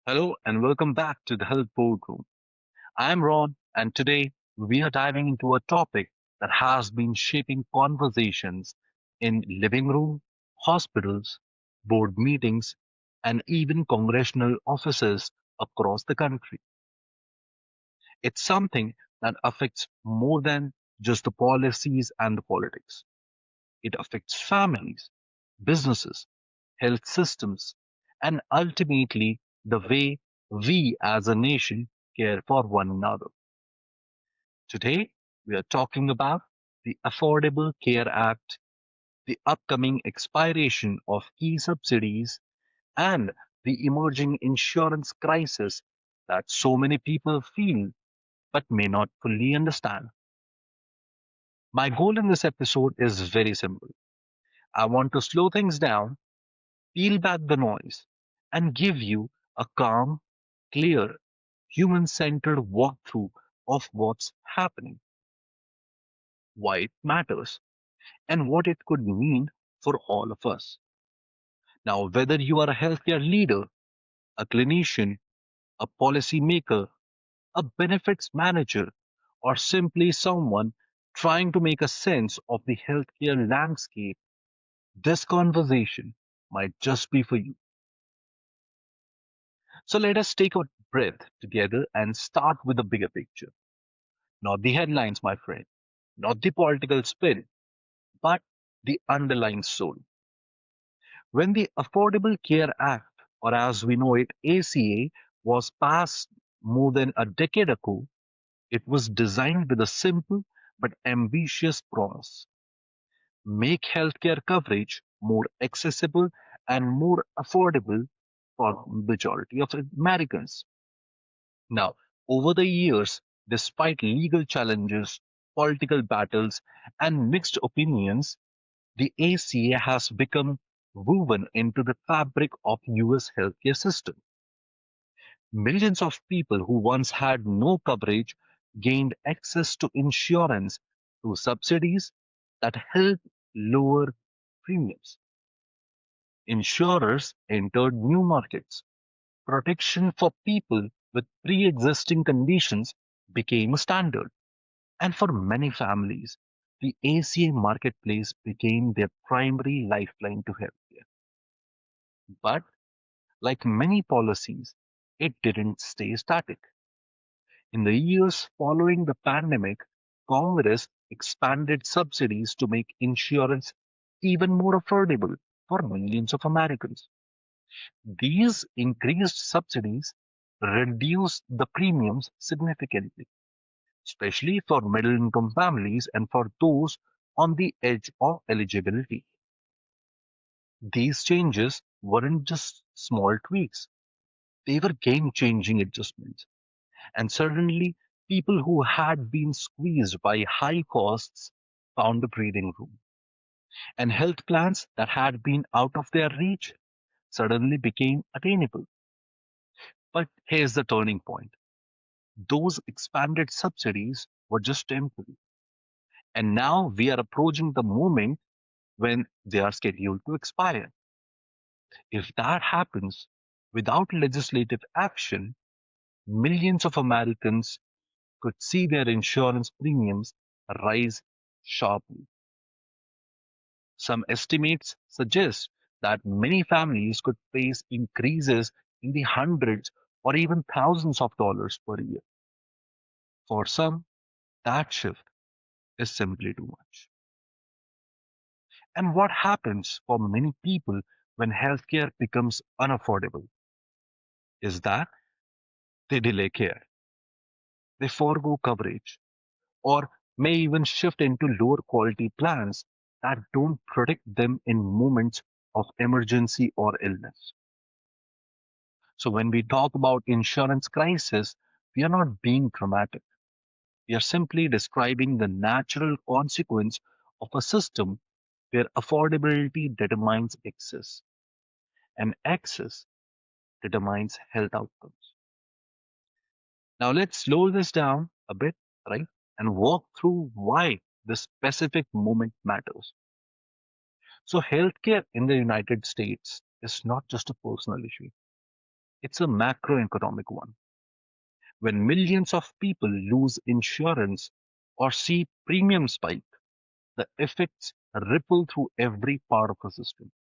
Hello and welcome back to the Health Boardroom. I'm Ron, and today we are diving into a topic that has been shaping conversations in living room, hospitals, board meetings, and even congressional offices across the country. It's something that affects more than just the policies and the politics. It affects families, businesses, health systems, and ultimately the way we as a nation care for one another. Today, we are talking about the Affordable Care Act, the upcoming expiration of key subsidies, and the emerging insurance crisis that so many people feel but may not fully understand. My goal in this episode is very simple. I want to slow things down, peel back the noise, and give you a calm, clear, human centered walkthrough of what's happening, why it matters, and what it could mean for all of us. Now, whether you are a healthcare leader, a clinician, a policymaker, a benefits manager, or simply someone trying to make a sense of the healthcare landscape, this conversation might just be for you. So let us take a breath together and start with the bigger picture. Not the headlines, my friend, not the political spin, but the underlying soul. When the Affordable Care Act, or as we know it, ACA, was passed more than a decade ago, it was designed with a simple but ambitious promise: make healthcare coverage more accessible and more affordable for majority of Americans. Now, over the years, despite legal challenges, political battles, and mixed opinions, the ACA has become woven into the fabric of US healthcare system. Millions of people who once had no coverage gained access to insurance through subsidies that helped lower premiums. Insurers entered new markets. Protection for people with pre-existing conditions became a standard. And for many families, the ACA marketplace became their primary lifeline to healthcare. But like many policies, it didn't stay static. In the years following the pandemic, Congress expanded subsidies to make insurance even more affordable for millions of Americans. These increased subsidies reduced the premiums significantly, especially for middle income families and for those on the edge of eligibility. These changes weren't just small tweaks, they were game changing adjustments. And suddenly, people who had been squeezed by high costs found a breathing room. And health plans that had been out of their reach suddenly became attainable. But here's the turning point: those expanded subsidies were just temporary. And now we are approaching the moment when they are scheduled to expire. If that happens without legislative action, millions of Americans could see their insurance premiums rise sharply. Some estimates suggest that many families could face increases in the hundreds or even thousands of dollars per year. For some, that shift is simply too much. And what happens for many people when healthcare becomes unaffordable is that they delay care, they forego coverage, or may even shift into lower quality plans that don't protect them in moments of emergency or illness. So when we talk about insurance crisis, we are not being dramatic. We are simply describing the natural consequence of a system where affordability determines access and access determines health outcomes. Now let's slow this down a bit, right? And walk through why this specific moment matters. So healthcare in the United States is not just a personal issue. It's a macroeconomic one. When millions of people lose insurance or see premiums spike, the effects ripple through every part of the system.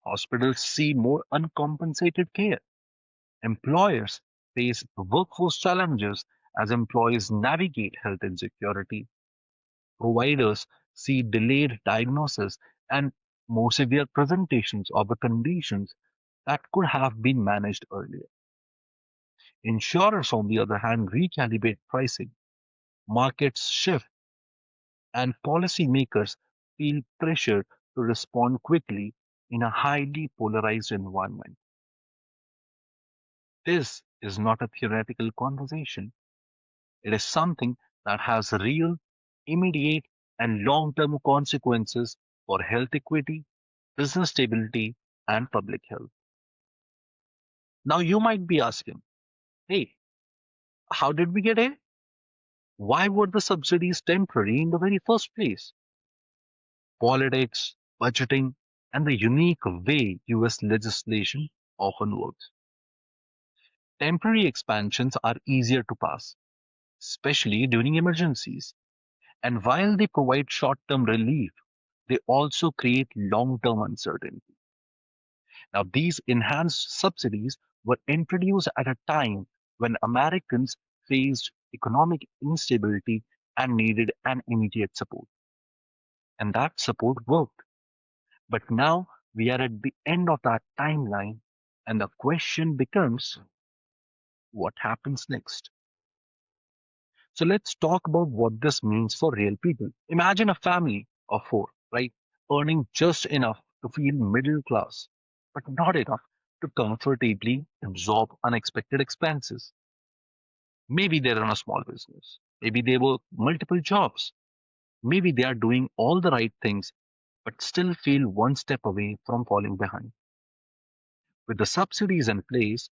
Hospitals see more uncompensated care. Employers face workforce challenges as employees navigate health insecurity. Providers see delayed diagnosis and more severe presentations of the conditions that could have been managed earlier. Insurers, on the other hand, recalibrate pricing, markets shift, and policymakers feel pressure to respond quickly in a highly polarized environment. This is not a theoretical conversation. It is something that has real, immediate, and long term consequences for health equity, business stability, and public health. Now, you might be asking, hey, how did we get here? Why were the subsidies temporary in the very first place? Politics, budgeting, and the unique way US legislation often works. Temporary expansions are easier to pass, especially during emergencies. And while they provide short term relief, they also create long term uncertainty. Now, these enhanced subsidies were introduced at a time when Americans faced economic instability and needed an immediate support. And that support worked. But now we are at the end of that timeline, and the question becomes what happens next? So let's talk about what this means for real people. Imagine a family of four, right? Earning just enough to feel middle class, but not enough to comfortably absorb unexpected expenses. Maybe they run a small business. Maybe they work multiple jobs. Maybe they are doing all the right things, but still feel one step away from falling behind. With the subsidies in place,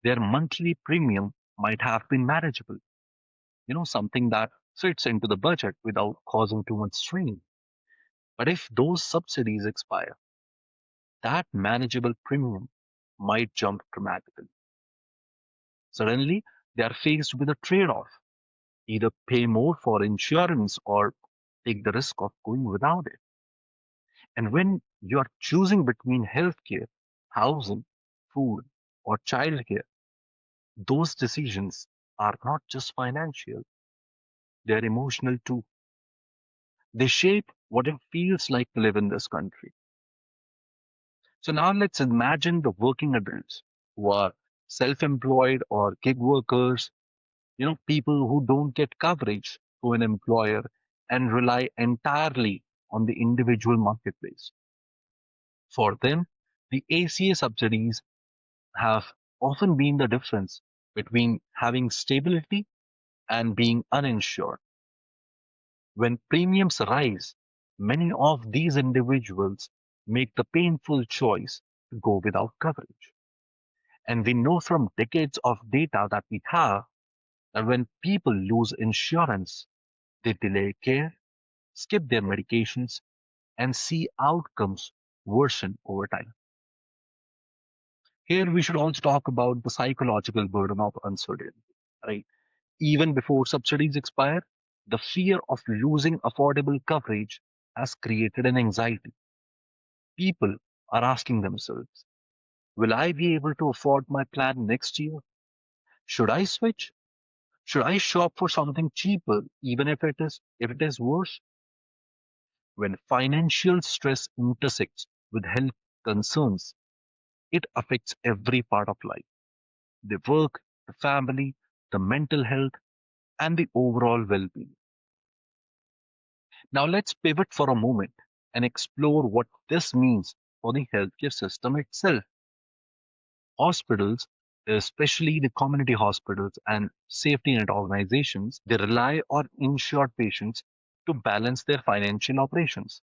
their monthly premium might have been manageable, something that fits into the budget without causing too much strain. But if those subsidies expire, that manageable premium might jump dramatically. Suddenly, they are faced with a trade off: either pay more for insurance or take the risk of going without it. And when you are choosing between healthcare, housing, food, or childcare, those decisions are not just financial, they're emotional too. They shape what it feels like to live in this country. So now let's imagine the working adults who are self employed or gig workers, people who don't get coverage through an employer and rely entirely on the individual marketplace. For them, the ACA subsidies have often been the difference between having stability and being uninsured. When premiums rise, many of these individuals make the painful choice to go without coverage. And we know from decades of data that we have that when people lose insurance, they delay care, skip their medications, and see outcomes worsen over time. Here, we should also talk about the psychological burden of uncertainty, right? Even before subsidies expire, the fear of losing affordable coverage has created an anxiety. People are asking themselves, will I be able to afford my plan next year? Should I switch? Should I shop for something cheaper, even if it is worse? When financial stress intersects with health concerns, it affects every part of life: the work, the family, the mental health, and the overall well being. Now, let's pivot for a moment and explore what this means for the healthcare system itself. Hospitals, especially the community hospitals and safety net organizations, they rely on insured patients to balance their financial operations.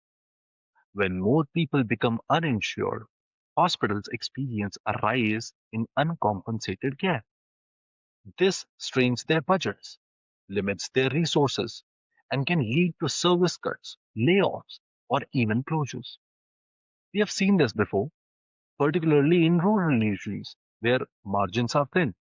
When more people become uninsured, hospitals experience a rise in uncompensated care. This strains their budgets, limits their resources, and can lead to service cuts, layoffs, or even closures. We have seen this before. particularly in rural regions where margins are thin.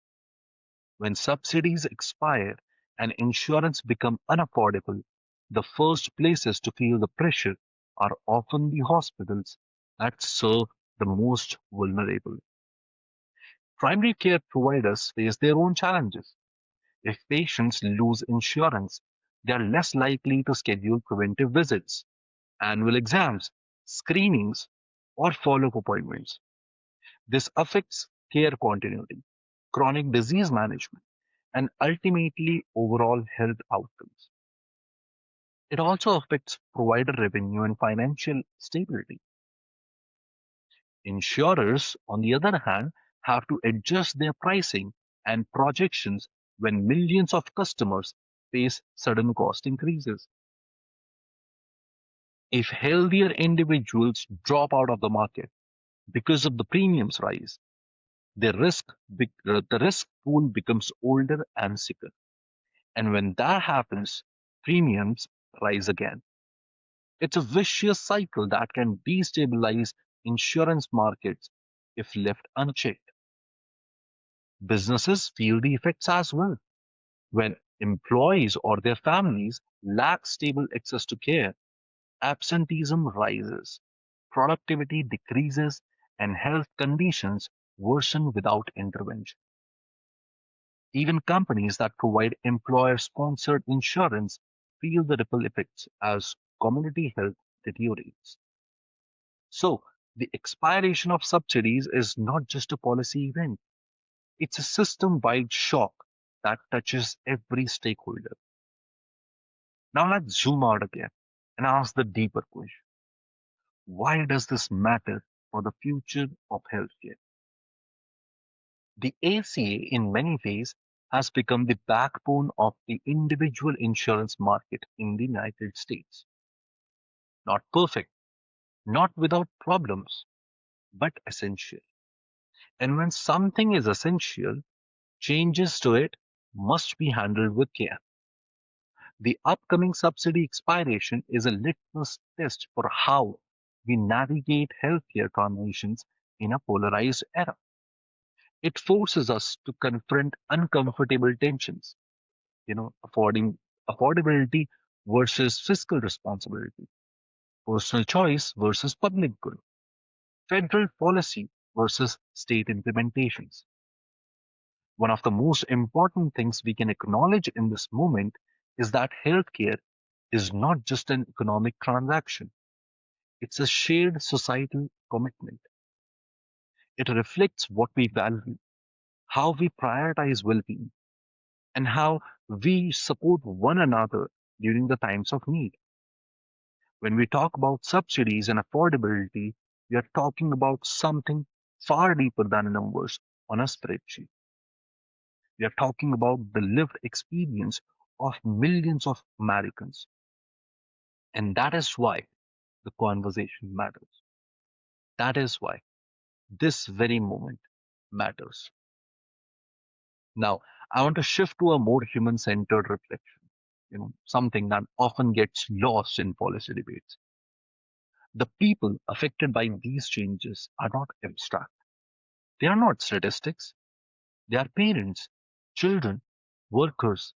When subsidies expire and insurance become unaffordable, the first places to feel the pressure are often the hospitals that serve the most vulnerable. Primary care providers face their own challenges. If patients lose insurance, they are less likely to schedule preventive visits, annual exams, screenings, or follow up appointments. This affects care continuity, chronic disease management, and ultimately overall health outcomes. It also affects provider revenue and financial stability. Insurers, on the other hand, have to adjust their pricing and projections when millions of customers face sudden cost increases. If healthier individuals drop out of the market because of the premiums rise, the risk pool becomes older and sicker. And when that happens, premiums rise again. It's a vicious cycle that can destabilize insurance markets if left unchecked. Businesses feel the effects as well. When employees or their families lack stable access to care, absenteeism rises, productivity decreases, and health conditions worsen without intervention. Even companies that provide employer sponsored insurance feel the ripple effects as community health deteriorates. So, the expiration of subsidies is not just a policy event, it's a system wide shock that touches every stakeholder. Now, let's zoom out again and ask the deeper question: why does this matter for the future of healthcare? The ACA, in many ways, has become the backbone of the individual insurance market in the United States. Not perfect, not without problems, but essential. And when something is essential, changes to it must be handled with care. The upcoming subsidy expiration is a litmus test for how we navigate healthcare transitions in a polarized era. It forces us to confront uncomfortable tensions, affordability versus fiscal responsibility, personal choice versus public good, federal policy versus state implementations. One of the most important things we can acknowledge in this moment is that healthcare is not just an economic transaction, it's a shared societal commitment. It reflects what we value, how we prioritize well being, and how we support one another during the times of need. When we talk about subsidies and affordability, we are talking about something far deeper than numbers on a spreadsheet. We are talking about the lived experience of millions of Americans. And that is why the conversation matters. That is why this very moment matters. Now, I want to shift to a more human centered reflection, something that often gets lost in policy debates. The people affected by these changes are not abstract. They are not statistics. They are parents, children, workers,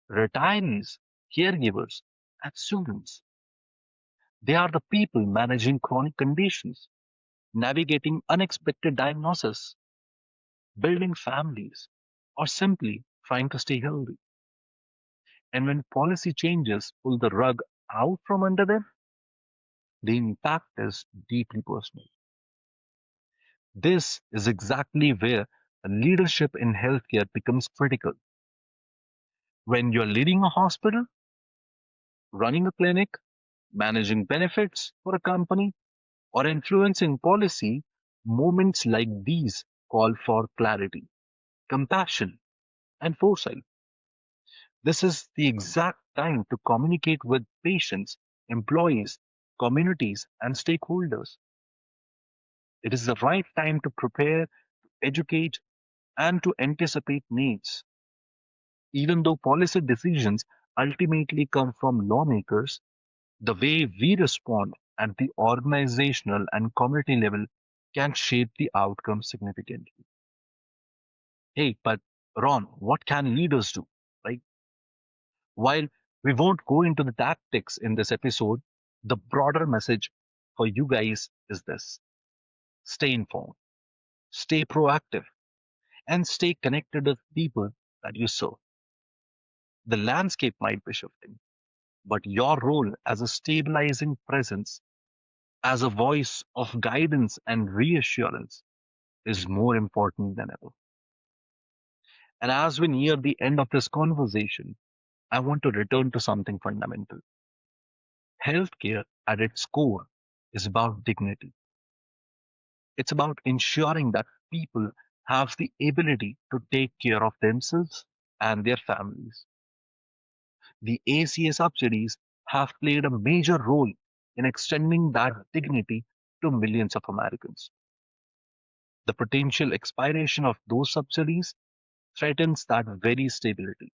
retirees, caregivers, and students. They are the people managing chronic conditions, navigating unexpected diagnosis, building families, or simply trying to stay healthy. And when policy changes pull the rug out from under them, the impact is deeply personal. This is exactly where leadership in healthcare becomes critical. When you're leading a hospital, running a clinic, managing benefits for a company, or influencing policy, moments like these call for clarity, compassion, and foresight. This is the exact time to communicate with patients, employees, communities, and stakeholders. It is the right time to prepare, educate, and to anticipate needs. Even though policy decisions ultimately come from lawmakers, the way we respond at the organizational and community level can shape the outcome significantly. Hey, but Ron, what can leaders do? Right? While we won't go into the tactics in this episode, the broader message for you guys is this: stay informed, stay proactive, and stay connected with people that you serve. The landscape might be shifting, but your role as a stabilizing presence, as a voice of guidance and reassurance, is more important than ever. And as we near the end of this conversation, I want to return to something fundamental. Healthcare at its core is about dignity. It's about ensuring that people have the ability to take care of themselves and their families. The ACA subsidies have played a major role in extending that dignity to millions of Americans. The potential expiration of those subsidies threatens that very stability.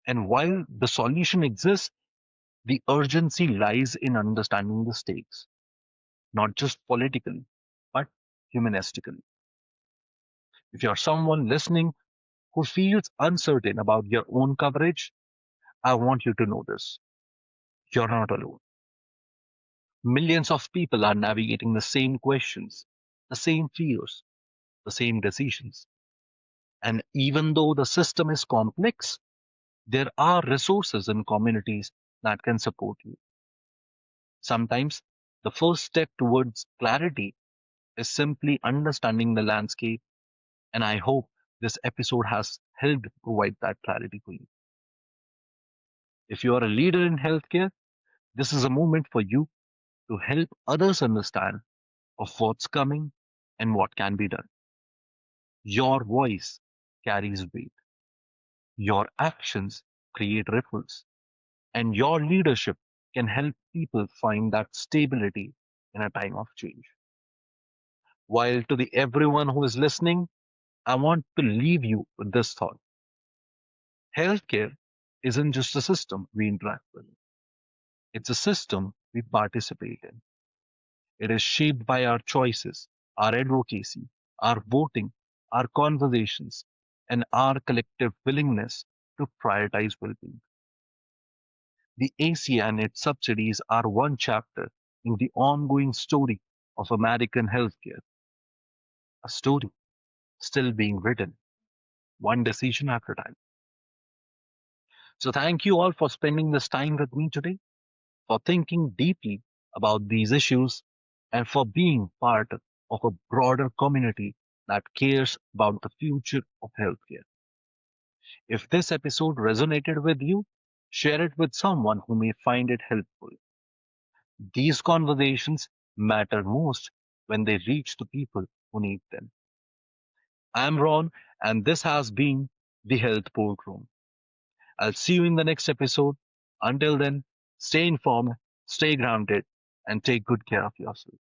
And while the solution exists, the urgency lies in understanding the stakes, not just politically, but humanistically. If you're someone listening who feels uncertain about your own coverage, I want you to know this: you're not alone. Millions of people are navigating the same questions, the same fears, the same decisions. And even though the system is complex, there are resources and communities that can support you. Sometimes the first step towards clarity is simply understanding the landscape, and I hope this episode has helped provide that clarity for you. If you are a leader in healthcare, this is a moment for you to help others understand of what's coming and what can be done. Your voice carries weight. Your actions create ripples, and your leadership can help people find that stability in a time of change. While to the everyone who is listening, I want to leave you with this thought: healthcare isn't just a system we interact with, it's a system we participate in. It is shaped by our choices, our advocacy, our voting, our conversations, and our collective willingness to prioritize well being. The ACA and its subsidies are one chapter in the ongoing story of American healthcare, a story still being written, one decision after time. So, thank you all for spending this time with me today, for thinking deeply about these issues, and for being part of a broader community that cares about the future of healthcare. If this episode resonated with you, share it with someone who may find it helpful. These conversations matter most when they reach the people who need them. I'm Ron, and this has been the Health Boardroom. I'll see you in the next episode. Until then, stay informed, stay grounded, and take good care of yourself.